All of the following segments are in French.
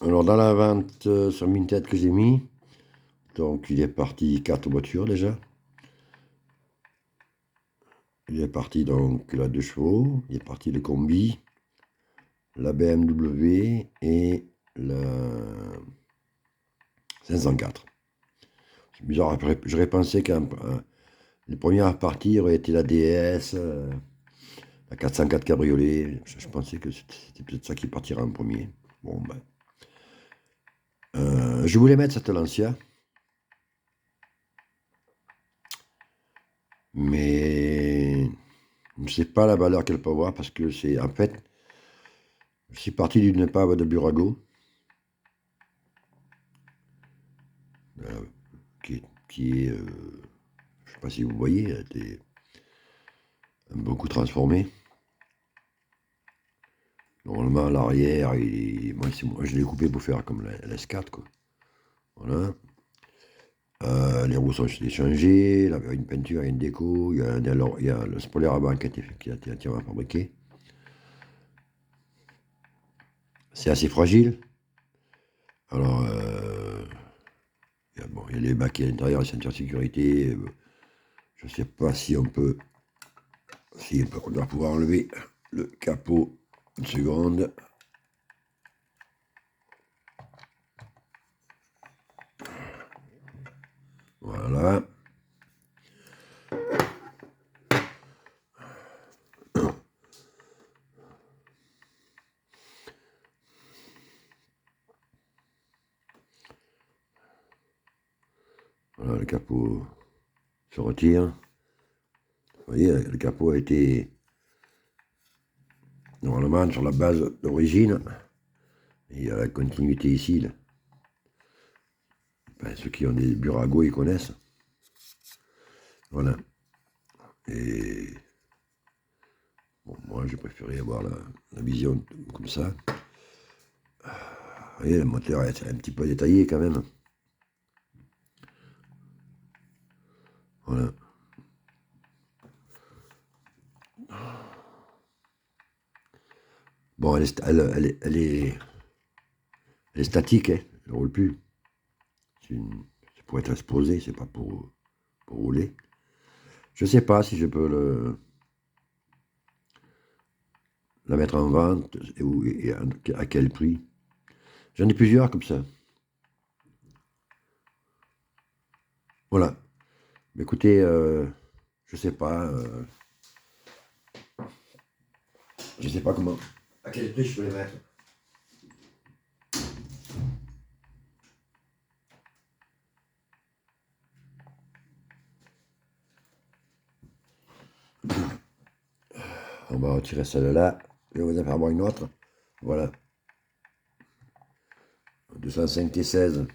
Alors, dans la vente sur Vinted que j'ai mis, donc il est parti 4 voitures déjà. Il est parti donc la 2 chevaux, il est parti le combi, la BMW et la 504. C'est bizarre, après, j'aurais pensé que les premières à partir auraient été la DS, la 404 cabriolet. Je pensais que c'était peut-être ça qui partira en premier. Bon, ben. Je voulais mettre cette Lancia, mais je ne sais pas la valeur qu'elle peut avoir parce que c'est en fait, je suis parti d'une épave de Burago qui est, je ne sais pas si vous voyez, elle a été beaucoup transformée. Normalement, l'arrière, moi je l'ai coupé pour faire comme la S4, quoi. Voilà. Les roues sont changées, il y a une peinture, il y a une déco, il y a le spoiler avant qui a été entièrement fabriqué. C'est assez fragile. Alors, il y a les baquets à l'intérieur, les ceintures de sécurité. Je ne sais pas si on doit pouvoir enlever le capot. Une seconde. Voilà. Voilà, le capot se retire. Vous voyez, le capot a été normalement sur la base d'origine. Il y a la continuité ici. Là. Enfin, ceux qui ont des buragos, ils connaissent. Voilà. Et bon, moi, j'ai préféré avoir la vision comme ça. Vous voyez, le moteur est un petit peu détaillé quand même. Voilà. Bon, elle est statique, hein. Elle ne roule plus. C'est pour être exposé, c'est pas pour rouler. Je sais pas si je peux la mettre en vente et à quel prix. J'en ai plusieurs comme ça. Voilà. Mais écoutez, je sais pas. Je sais pas comment. À quel prix je peux les mettre. On va retirer celle-là. Je vais vous en faire voir une autre. Voilà. 205 T16.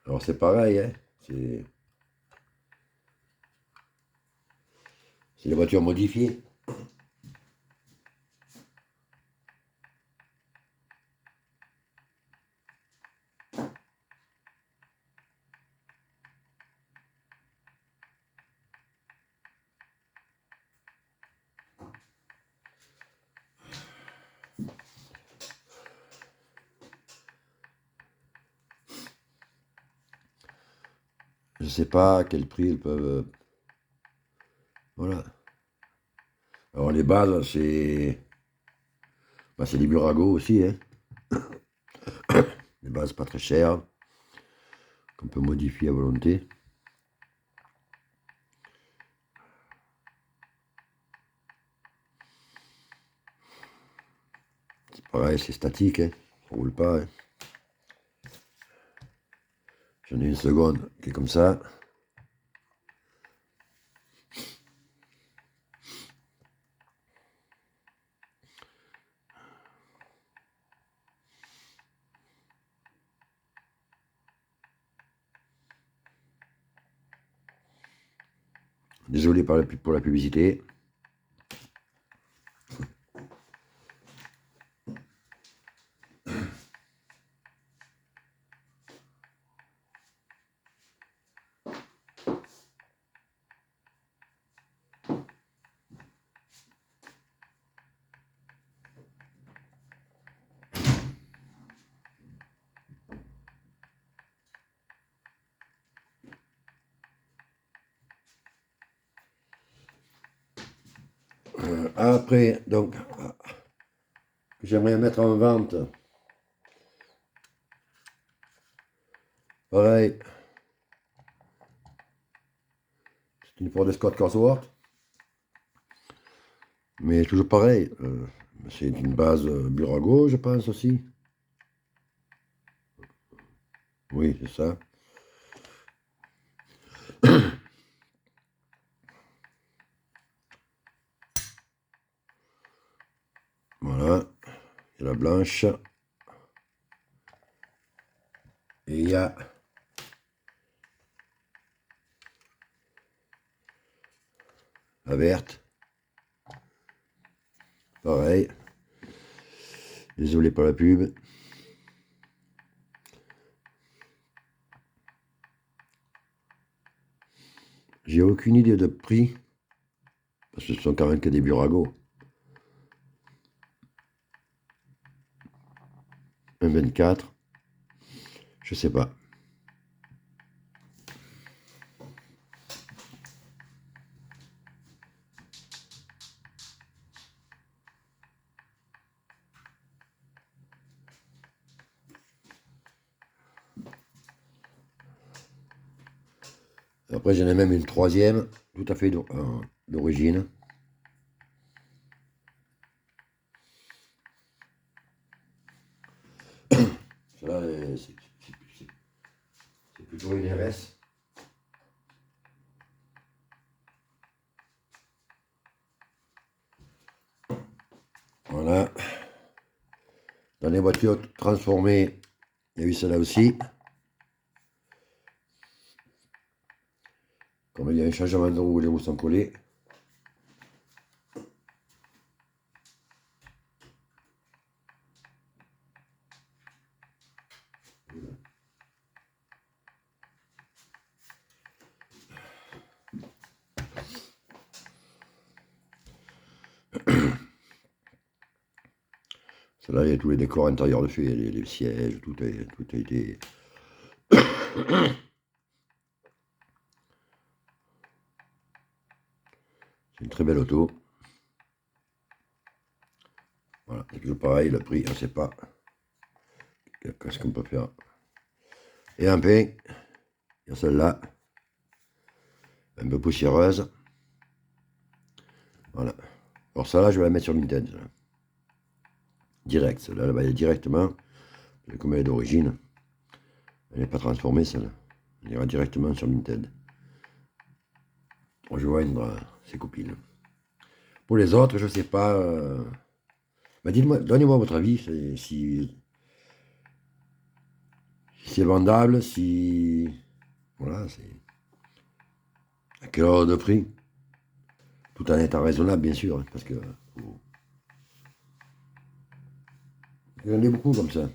Alors c'est pareil, hein. C'est les voitures modifiées. Je sais pas à quel prix elles peuvent. Voilà. Alors les bases, c'est des buragos aussi, hein. Des bases pas très chères, qu'on peut modifier à volonté. C'est pareil, c'est statique, hein. Ça roule pas, hein. J'en ai une seconde qui est comme ça. Désolé pour la publicité. Après, donc, j'aimerais mettre en vente. Pareil, c'est une Ford Escort Cosworth. Mais toujours pareil, c'est une base Burago, je pense aussi. Oui, c'est ça. Voilà, il y a la blanche. Et il y a la verte. Pareil. Désolé pour la pub. J'ai aucune idée de prix. Parce que ce sont quand même que des Burago. 1,24. Je sais pas. Après, j'en ai même une troisième, tout à fait d'origine. Celle-là, c'est plutôt une RS. Voilà. Dans les voitures transformées, il y a eu celle-là aussi. Comme il y a un changement de roue, les roues sont collées. Celle-là, il y a tous les décors intérieurs de fait, les sièges, tout a été... C'est une très belle auto. Voilà, c'est toujours pareil, le prix, on ne sait pas. Qu'est-ce qu'on peut faire? Et un pain, il y a celle-là, un peu poussiéreuse. Voilà. Alors celle-là, je vais la mettre sur Vinted. Direct, celle-là, elle va aller directement. Comme elle est d'origine, elle n'est pas transformée, celle-là. Elle ira directement sur Vinted. Rejoindre ses copines. Pour les autres, je ne sais pas. Bah dites-moi, donnez-moi votre avis si c'est vendable, si. Voilà, c'est. À quelle heure de prix? Tout en étant raisonnable, bien sûr, hein, parce que. Il y en a beaucoup comme ça.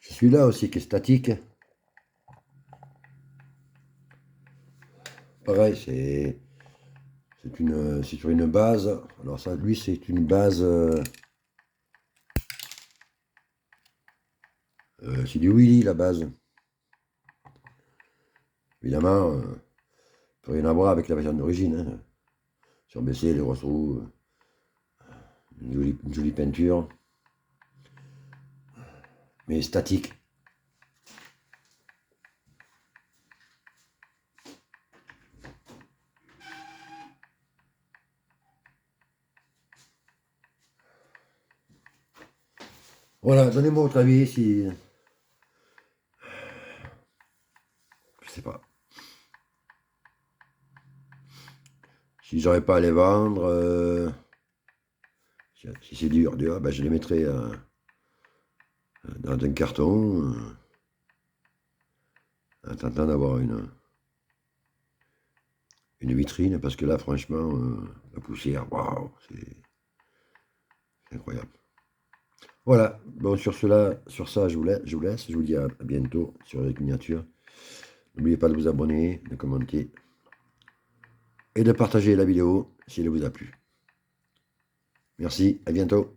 Celui-là aussi qui est statique. Pareil, c'est sur une base. Alors ça, lui, c'est une base. C'est du Willy, la base. Évidemment, peut rien à voir avec la version d'origine. Hein. Sur BC, les grosses roues, une jolie peinture. Mais statique. Voilà, donnez-moi votre avis si. Je sais pas. Si j'aurais pas à les vendre, si c'est dur, ben je les mettrai dans un carton, en tentant d'avoir une vitrine, parce que là, franchement, la poussière, waouh, c'est incroyable. Voilà, bon, sur ça, je vous laisse, je vous dis à bientôt sur les miniatures. N'oubliez pas de vous abonner, de commenter et de partager la vidéo si elle vous a plu. Merci, à bientôt.